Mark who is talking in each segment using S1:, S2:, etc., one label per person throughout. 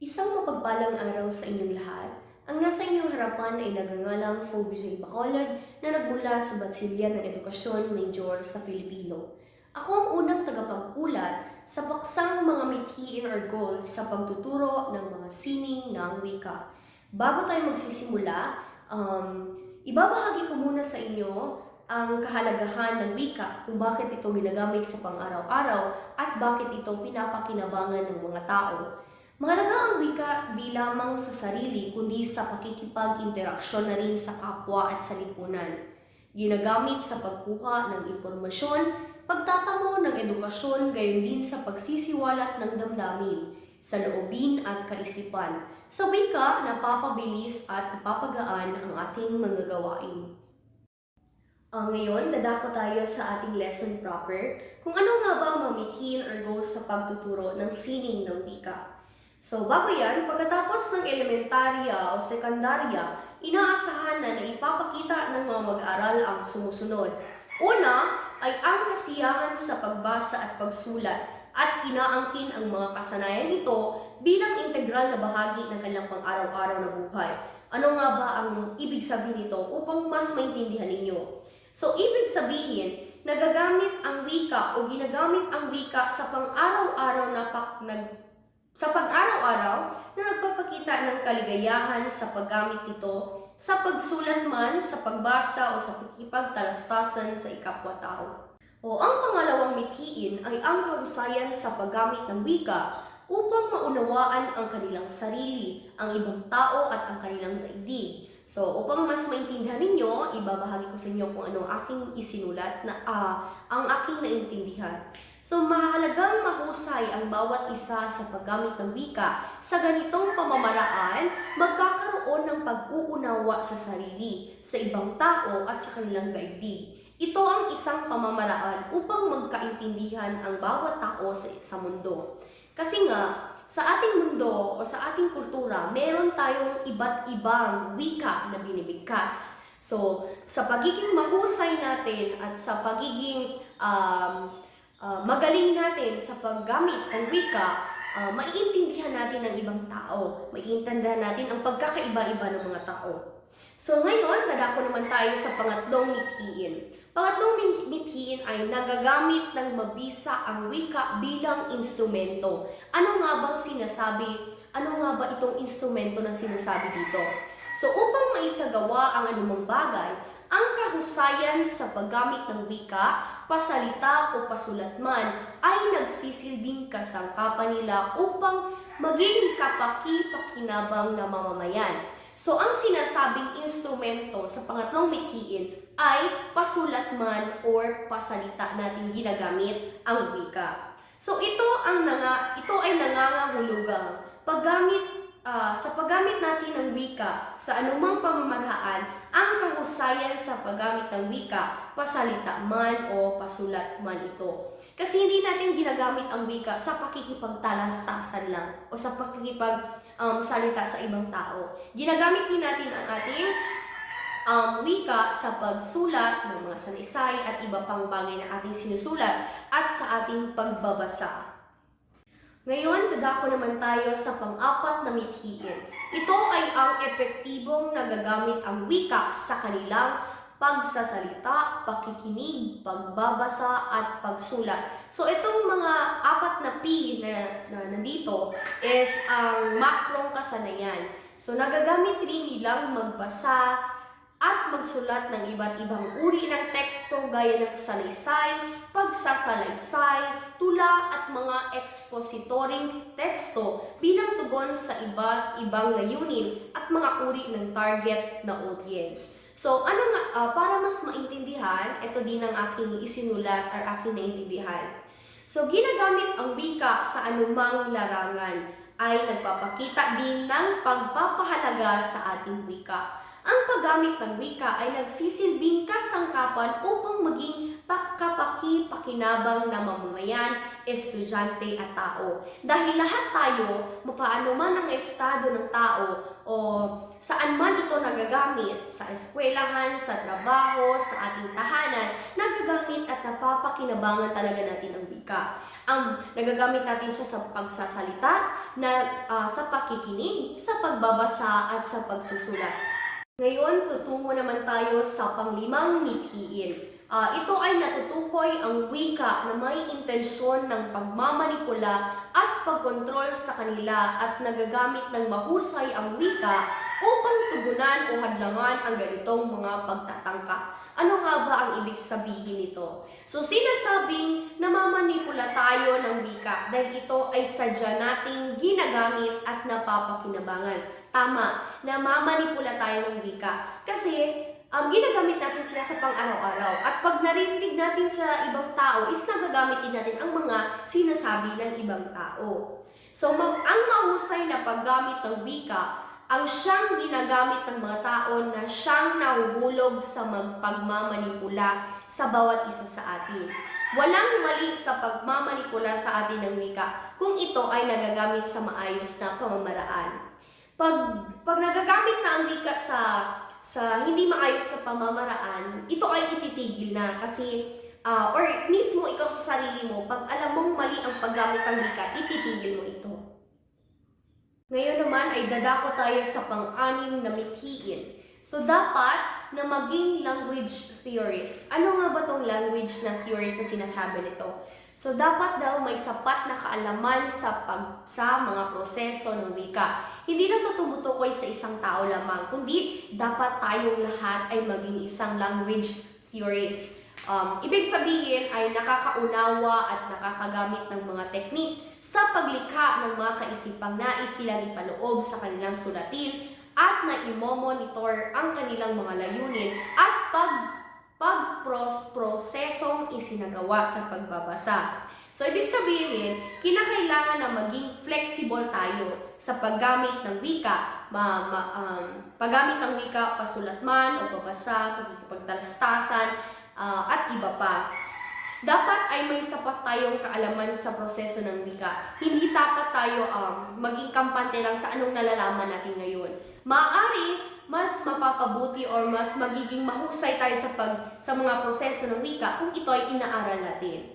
S1: Isang mapagpalang araw sa inyong lahat. Ang nasa inyong harapan ay nagangalang Fobrizay Bacolod na nagmula sa Batsilyan ng Edukasyon Major sa Filipino. Ako ang unang tagapagpulat sa paksang mga mithiin or goals sa pagtuturo ng mga sining ng wika. Bago tayo magsisimula, ibabahagi ko muna sa inyo ang kahalagahan ng wika, kung bakit ito ginagamit sa pang-araw-araw at bakit ito pinapakinabangan ng mga tao. Mahalaga ang wika di lamang sa sarili kundi sa pakikipag-interaksyon na rin sa kapwa at sa lipunan. Ginagamit sa pagkuha ng impormasyon, pagtatamo ng edukasyon, gayon din sa pagsisiwalat ng damdamin, sa loobin at kaisipan. Sa wika, napapabilis at napapagaan ang ating mga gawain. Ngayon, dadako tayo sa ating lesson proper kung ano nga ba ang mamitin or goals sa pagtuturo ng sining ng wika. So, bago yan, pagkatapos ng elementarya o sekundarya, inaasahan na naipapakita ng mga mag-aaral ang sumusunod. Una ay ang kasiyahan sa pagbasa at pagsulat at inaangkin ang mga kasanayan ito bilang integral na bahagi ng kanilang pang-araw-araw na buhay. Ano nga ba ang ibig sabihin nito upang mas maintindihan ninyo? So, ibig sabihin, nagagamit ang wika o ginagamit ang wika sa pang-araw-araw sa pag-araw-araw na nagpapakita ng kaligayahan sa paggamit nito sa pagsulat man, sa pagbasa o sa pakikipagtalastasan sa ikapwa-tao. O ang pangalawang mithiin ay ang kahusayan sa paggamit ng wika upang maunawaan ang kanilang sarili, ang ibang tao at ang kanilang daigdig. So, upang mas maintindihan ninyo, ibabahagi ko sa inyo kung ano ang aking isinulat na ang aking naintindihan. So, mahalagang mahusay ang bawat isa sa paggamit ng wika. Sa ganitong pamamaraan, magkakaroon ng pag-uunawa sa sarili, sa ibang tao at sa kanilang daigdig. Ito ang isang pamamaraan upang magkaintindihan ang bawat tao sa mundo. Kasi nga, sa ating mundo o sa ating kultura, meron tayong iba't ibang wika na binibigkas. So, sa pagiging mahusay natin at sa pagiging magaling natin sa paggamit ng wika, maiintindihan natin ang ibang tao, maiintindihan natin ang pagkakaiba-iba ng mga tao. So ngayon, dadako naman tayo sa pangatlong mithiin. Pangatlong mithiin ay nagagamit ng mabisa ang wika bilang instrumento. Ano nga bang sinasabi? Ano nga ba itong instrumento na sinasabi dito? So upang maisagawa ang anumang bagay, ang kahusayan sa paggamit ng wika, pasalita o pasulat man, ay nagsisilbing kasangkapan nila upang maging kapaki-pakinabang na mamamayan. So, ang sinasabing instrumento sa pangatlong mithiin ay pasulat man or pasalita natin ginagamit ang wika. So, ito ay nangangahulugang sa paggamit natin ng wika sa anumang pamamaraan, ang kahusayan sa paggamit ng wika, pasalita man o pasulat man ito. Kasi hindi natin ginagamit ang wika sa pakikipagtalastasan lang o sa salita sa ibang tao. Ginagamit din natin ang ating wika sa pagsulat ng mga sanaysay at iba pang bagay na ating sinusulat at sa ating pagbabasa. Ngayon, dadako naman tayo sa pang-apat na mithiin. Ito ay ang epektibong nagagamit ang wika sa kanilang pagsasalita, pakikinig, pagbabasa, at pagsulat. So, itong mga apat na P na nandito is ang makrong kasanayan. So, nagagamit rin nilang magbasa at magsulat ng iba't ibang uri ng teksto gaya ng salaysay, pagsasalaysay, tula at mga ekspositoring teksto bilang tugon sa iba't ibang layunin at mga uri ng target na audience. So, para mas maintindihan, ito din ang aking isinulat or aking naintindihan. So, ginagamit ang wika sa anumang larangan ay nagpapakita din ng pagpapahalaga sa ating wika. Ang paggamit ng wika ay nagsisilbing kasangkapan upang maging pakapaki-pakinabang na mamamayan, estudyante at tao. Dahil lahat tayo, mapaano man ang estado ng tao o saan man ito nagagamit, sa eskwelahan, sa trabaho, sa ating tahanan, nagagamit at napapakinabangan talaga natin ang wika. Nagagamit natin siya sa pagsasalita, sa pakikinig, sa pagbabasa at sa pagsusulat. Ngayon, tutungo naman tayo sa panglimang mithiin. Ito ay natutukoy ang wika na may intensyon ng pagmamanipula at pagkontrol sa kanila at nagagamit ng mahusay ang wika upang tugunan o hadlangan ang ganitong mga pagtatangka. Ano nga ba ang ibig sabihin nito? So, sinasabing namamanipula tayo ng wika dahil ito ay sadya nating ginagamit at napapakinabangan. Tama, namamanipula tayo ng wika kasi ginagamit natin sila sa pang-araw-araw. At pag narinig natin sa ibang tao, is nagagamit din natin ang mga sinasabi ng ibang tao. So, ang mahusay na paggamit ng wika, ang siyang ginagamit ng mga tao na siyang nahuhulog sa pagmamanipula sa bawat isa sa atin. Walang mali sa pagmamanipula sa atin ng wika kung ito ay nagagamit sa maayos na pamamaraan. Pag nagagamit na ang wika sa hindi maayos na pamamaraan, ito ay ititigil na kasi or mismo ikaw sa sarili mo, pag alam mong mali ang paggamit ng wika, ititigil mo ito. Ngayon naman ay dadako tayo sa pang-anim na mithiin. So dapat na maging language theorist. Ano nga ba tong language na theorist na sinasabi nito? So dapat daw may sapat na kaalaman sa mga proseso ng wika. Hindi lang ito tumutukoy sa isang tao lamang, kundi dapat tayong lahat ay maging isang language theorist. Ibig sabihin ay nakakaunawa at nakakagamit ng mga teknik sa paglikha ng mga kaisipang nais silang ipaloob sa kanilang sulatin at na imo-monitor ang kanilang mga layunin at pagprosesong isinagawa sa pagbabasa. So, ibig sabihin, kinakailangan na maging flexible tayo sa paggamit ng wika, paggamit ng wika, pasulat man o pabasa, pagkikipagtalastasan, at iba pa. Dapat ay may sapat tayong kaalaman sa proseso ng wika. Hindi dapat tayo maging kampante lang sa anong nalalaman natin ngayon. Maaari mas mapapabuti or mas magiging mahusay tayo sa mga proseso ng wika kung ito ay inaaral natin.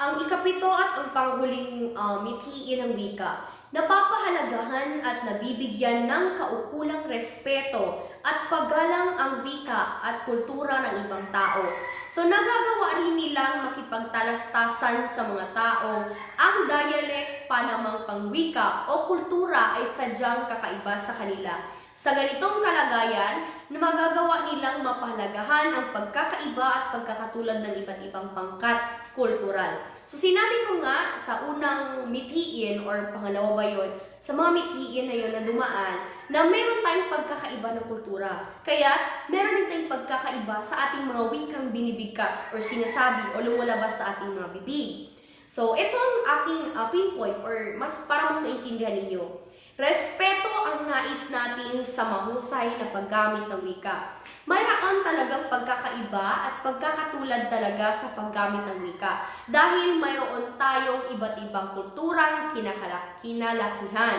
S1: Ang ikapito at ang panghuling mithiin ng wika, napapahalagahan at nabibigyan ng kaukulang respeto at paggalang ang wika at kultura ng ibang tao. So nagagawa rin nilang makipagtalastasan sa mga tao. Ang dialect, panamang pangwika o kultura ay sadyang kakaiba sa kanila. Sa ganitong kalagayan, na magagawa nilang mapahalagahan ang pagkakaiba at pagkakatulad ng iba't ibang pangkat kultural. So sinabi ko nga sa unang mithiin or pangalawa ba yun, sa mga mithiin na yun na dumaan, na meron tayong pagkakaiba ng kultura. Kaya meron din tayong pagkakaiba sa ating mga wikang binibigkas or sinasabi o lumalabas sa ating mga bibig. So ito ang aking pinpoint or para mas maintindihan ninyo. Respeto ang nais natin sa mahusay na paggamit ng wika. Mayroon talagang pagkakaiba at pagkakatulad talaga sa paggamit ng wika dahil mayroon tayong iba't ibang kulturang kinalakihan.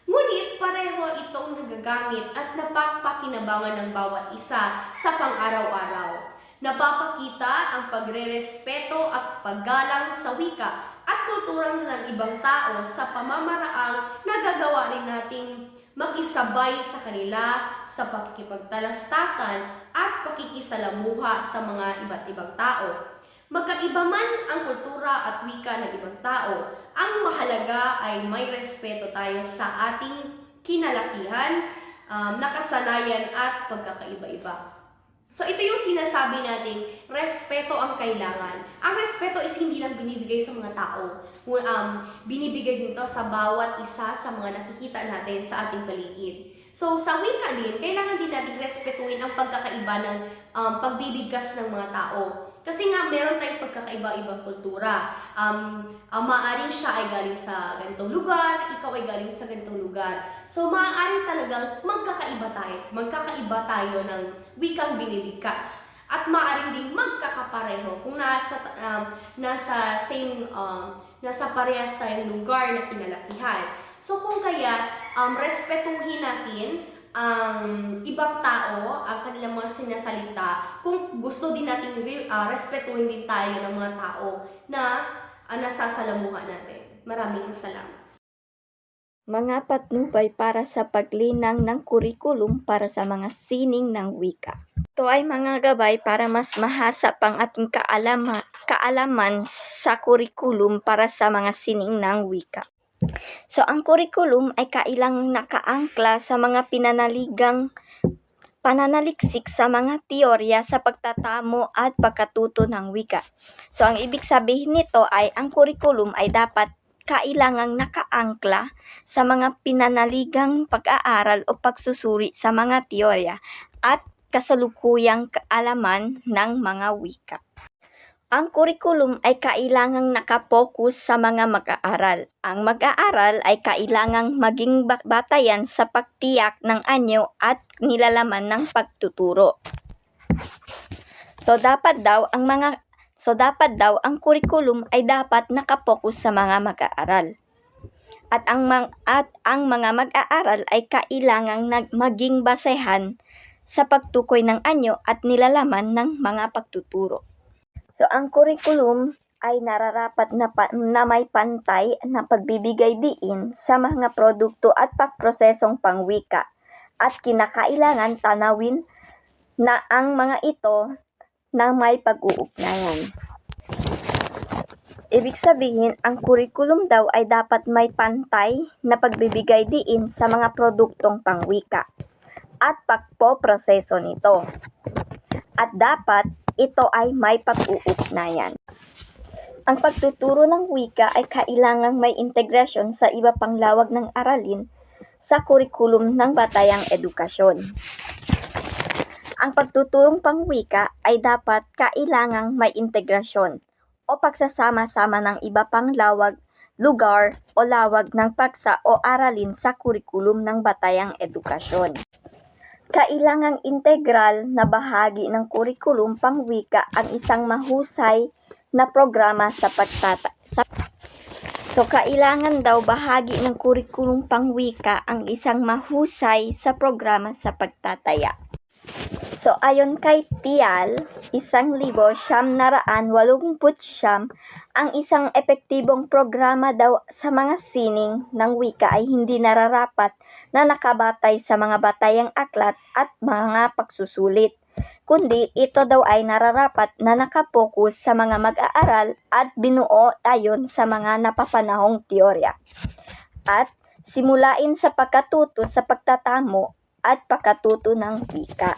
S1: Ngunit pareho itong nagagamit at napapakinabangan ng bawat isa sa pang-araw-araw. Napapakita ang pagrerespeto at paggalang sa wika at kultura ng ibang tao sa pamamaraang nagagawa rin nating makisabay sa kanila sa pakikipagtalastasan at pakikisalamuha sa mga iba't ibang tao. Magkaiba man ang kultura at wika ng ibang tao, ang mahalaga ay may respeto tayo sa ating kinalakihan, nakasanayan at pagkakaiba-iba. So ito yung sinasabi nating respeto ang kailangan. Ang respeto is hindi lang binibigay sa mga tao. Binibigay din to sa bawat isa sa mga nakikita natin sa ating paligid. So sa wika din, kailangan din natin respetuhin ang pagkakaiba ng pagbibigkas ng mga tao. Kasi nga, meron tayong pagkakaiba-ibang kultura. Maaaring siya ay galing sa ganitong lugar, ikaw ay galing sa ganitong lugar. So, maaari talagang magkakaiba tayo. Magkakaiba tayo ng wikang binibigkas. At maaaring din magkakapareho kung nasa parehas tayong lugar na kinalakihan. So, kung kaya, respetuhin natin ang ibang tao, ang kanilang mga sinasalita, kung gusto din natin respetuhin din tayo ng mga tao na nasasalamuhan natin. Maraming salamat.
S2: Mga patnubay para sa paglinang ng kurikulum para sa mga sining ng wika. Ito ay mga gabay para mas mahasa pang ating kaalaman sa kurikulum para sa mga sining ng wika. So, ang kurikulum ay kailangang nakaangkla sa mga pananaliksik sa mga teorya sa pagtatamo at pagkatuto ng wika. So, ang ibig sabihin nito ay ang kurikulum ay dapat kailangang nakaangkla sa mga pinanaligang pag-aaral o pagsusuri sa mga teorya at kasalukuyang kaalaman ng mga wika. Ang kurikulum ay kailangang nakapokus sa mga mag-aaral. Ang mag-aaral ay kailangang maging batayan sa pagtiyak ng anyo at nilalaman ng pagtuturo. So dapat daw ang kurikulum ay dapat nakapokus sa mga mag-aaral. At ang mga mag-aaral ay kailangang maging basehan sa pagtukoy ng anyo at nilalaman ng mga pagtuturo. So, ang kurikulum ay nararapat na may pantay na pagbibigay diin sa mga produkto at pagprosesong pangwika at kinakailangan tanawin na ang mga ito na may pag-uugnayan. Ibig sabihin, ang kurikulum daw ay dapat may pantay na pagbibigay diin sa mga produktong pangwika at pagpoproseso nito. At dapat ito ay may pag-uugnayan. Ang pagtuturo ng wika ay kailangang may integrasyon sa iba pang lawag ng aralin sa kurikulum ng batayang edukasyon. Ang pagtuturong pangwika ay dapat kailangang may integrasyon o pagsasama-sama ng iba pang lugar o lawag ng paksa o aralin sa kurikulum ng batayang edukasyon. Kailangang integral na bahagi ng kurikulum pangwika ang isang mahusay na programa sa So, kailangan daw bahagi ng kurikulum pangwika ang isang mahusay sa programa sa pagtataya. So, ayon kay Tial, 1989, ang isang epektibong programa daw sa mga sining ng wika ay hindi nararapat na nakabatay sa mga batayang aklat at mga pagsusulit, kundi ito daw ay nararapat na nakapokus sa mga mag-aaral at binuo ayon sa mga napapanahong teorya at simulain sa pagkatuto sa pagtatamo at pagkatuto ng wika.